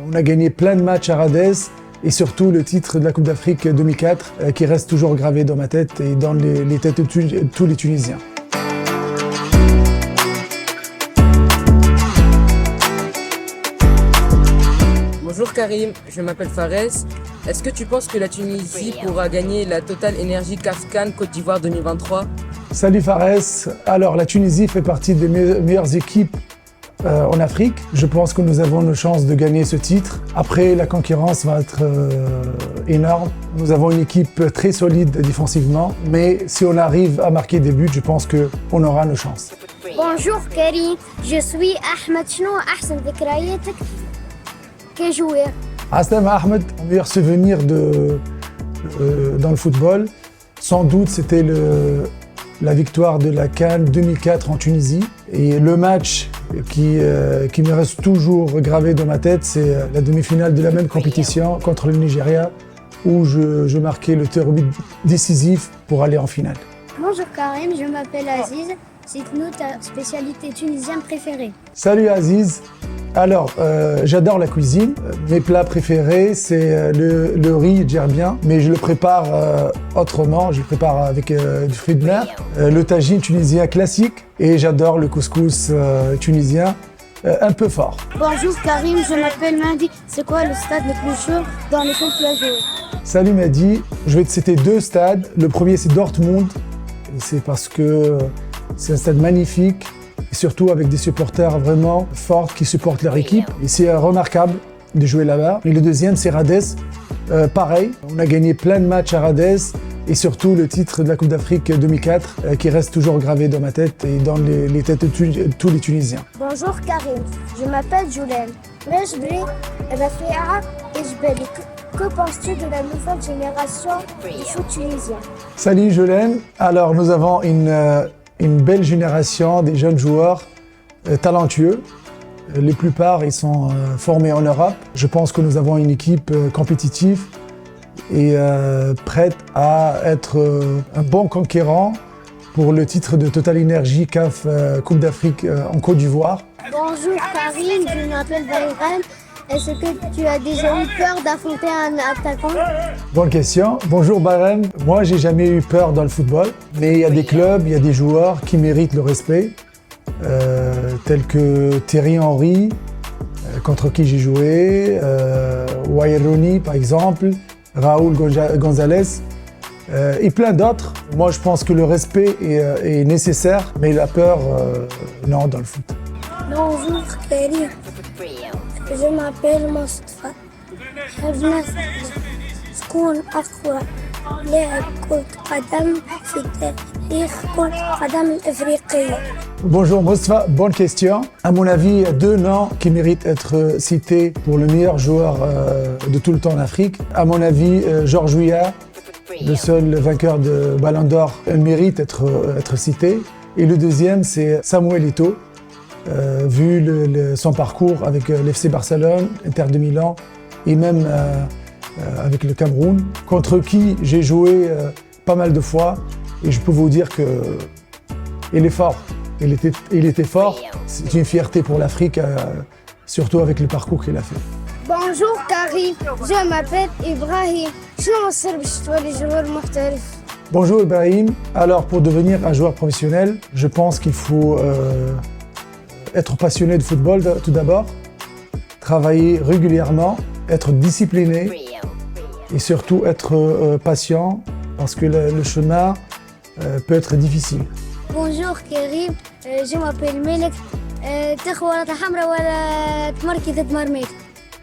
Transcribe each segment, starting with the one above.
On a gagné plein de matchs à Radès et surtout le titre de la Coupe d'Afrique 2004 qui reste toujours gravé dans ma tête et dans les têtes de tous les Tunisiens. Bonjour Karim, je m'appelle Fares. Est-ce que tu penses que la Tunisie pourra gagner la Total Energy CAF CAN Côte d'Ivoire 2023? Salut Fares. Alors la Tunisie fait partie des meilleures équipes en Afrique. Je pense que nous avons nos chances de gagner ce titre. Après, la concurrence va être énorme. Nous avons une équipe très solide défensivement, mais si on arrive à marquer des buts, je pense qu'on aura nos chances. Bonjour Karim, je suis Ahmed. شنو أحسن ذكرياتك كجوار؟ Aslem Ahmed, mon meilleur souvenir dans le football, sans doute c'était la victoire de la CAN 2004 en Tunisie. Et le match qui me reste toujours gravé dans ma tête, c'est la demi-finale de la même compétition contre le Nigeria, où je marquais le tir au but décisif pour aller en finale. Bonjour Karim, je m'appelle Aziz. Cite-nous ta spécialité tunisienne préférée. Salut Aziz. Alors, j'adore la cuisine. Mes plats préférés, c'est le riz djerbien, mais je le prépare autrement. Je le prépare avec du fruit de mer, le tagine tunisien classique, et j'adore le couscous tunisien un peu fort. Bonjour Karim, je m'appelle Mehdi. C'est quoi le stade le plus chaud dans lequel tu as joué? Salut Mehdi. Je vais te citer deux stades. Le premier, c'est Dortmund. C'est parce que c'est un stade magnifique. Et surtout avec des supporters vraiment forts qui supportent leur équipe. Et c'est remarquable de jouer là-bas. Et le deuxième, c'est Radès. Pareil, on a gagné plein de matchs à Radès et surtout le titre de la Coupe d'Afrique 2004 qui reste toujours gravé dans ma tête et dans les têtes de tous les Tunisiens. Bonjour Karim, je m'appelle Joulen. Que penses-tu de la nouvelle génération du foot tunisien? Salut Jolène. Alors nous avons une belle génération des jeunes joueurs talentueux. Les plupart, ils sont formés en Europe. Je pense que nous avons une équipe compétitive et prête à être un bon conquérant pour le titre de Total Energy CAF Coupe d'Afrique en Côte d'Ivoire. Bonjour Karim, je m'appelle Bayram. Est-ce que tu as déjà eu peur d'affronter un attaquant? Bonne question. Bonjour Barem. Moi, j'ai jamais eu peur dans le football, mais il y a des clubs, il y a des joueurs qui méritent le respect, tels que Thierry Henry, contre qui j'ai joué, Wayne Rooney par exemple, Raúl González, et plein d'autres. Moi, je pense que le respect est nécessaire, mais la peur, non, dans le foot. Bonjour Karim. Je m'appelle Mostafa. حابة شكون أقوى لاعب كرة قدم في تاريخ كرة قدم الأفريقية؟ Bonjour Mostafa, bonne question. À mon avis, il y a deux noms qui méritent d'être cités pour le meilleur joueur de tout le temps en Afrique. À mon avis, Georges Weah, le seul vainqueur de Ballon d'Or, mérite d'être cité. Et le deuxième, c'est Samuel Eto'o. Vu son parcours avec l'FC Barcelone, Inter de Milan et même avec le Cameroun, contre qui j'ai joué pas mal de fois et je peux vous dire qu'il est fort. Il était fort, c'est une fierté pour l'Afrique, surtout avec le parcours qu'il a fait. Bonjour Karim, je m'appelle Ibrahim. شنو السر باش تولي جوار محترف؟ Bonjour Ibrahim. Alors pour devenir un joueur professionnel, je pense qu'il faut être passionné de football tout d'abord, travailler régulièrement, être discipliné et surtout être patient parce que le chemin peut être difficile. Bonjour Karim, je m'appelle Melek. تاخذ ورقة حمراء ولا تمركي ضد مرميك؟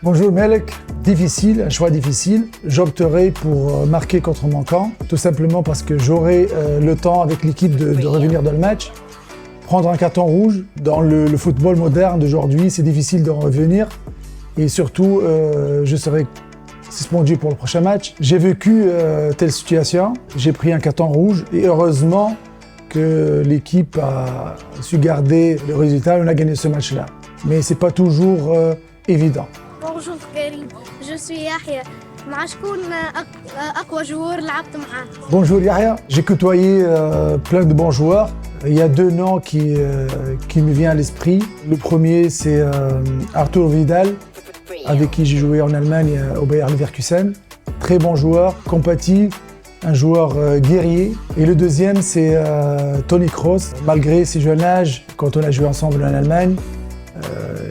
Bonjour Melek, difficile, un choix difficile. J'opterai pour marquer contre mon camp, tout simplement parce que j'aurai le temps avec l'équipe de revenir dans le match. Prendre un carton rouge, dans le football moderne d'aujourd'hui, c'est difficile d'en revenir. Et surtout, je serai suspendu pour le prochain match. J'ai vécu telle situation, j'ai pris un carton rouge et heureusement que l'équipe a su garder le résultat et on a gagné ce match-là. Mais c'est pas toujours évident. Bonjour Karim, je suis Yahya. مع شكون أقوى joueur لعبت معاه؟ Bonjour Yahya, j'ai côtoyé plein de bons joueurs. Il y a deux noms qui me viennent à l'esprit. Le premier, c'est Arturo Vidal, avec qui j'ai joué en Allemagne au Bayer Leverkusen. Très bon joueur, compétitif, un joueur guerrier. Et le deuxième, c'est Toni Kroos. Malgré ses jeunes âges, quand on a joué ensemble en Allemagne,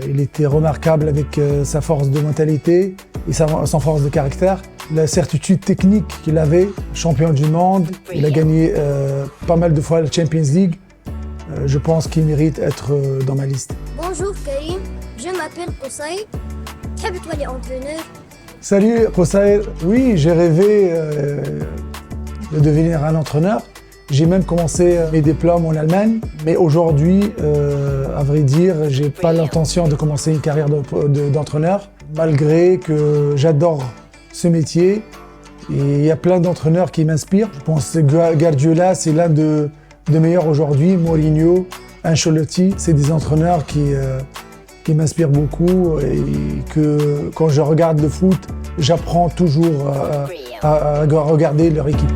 il était remarquable avec sa force de mentalité et son force de caractère. La certitude technique qu'il avait, champion du monde, il a gagné pas mal de fois la Champions League. Je pense qu'il mérite d'être dans ma liste. Bonjour Karim, je m'appelle Qusay. تحب تولي entraîneur? Salut Qusay, oui j'ai rêvé de devenir un entraîneur. J'ai même commencé mes diplômes en Allemagne, mais aujourd'hui, à vrai dire, j'ai pas l'intention de commencer une carrière d'entraîneur, malgré que j'adore ce métier. Et il y a plein d'entraîneurs qui m'inspirent. Je pense que Guardiola, c'est l'un des meilleurs aujourd'hui. Mourinho, Ancelotti, c'est des entraîneurs qui m'inspirent beaucoup et que quand je regarde le foot, j'apprends toujours à regarder leur équipe.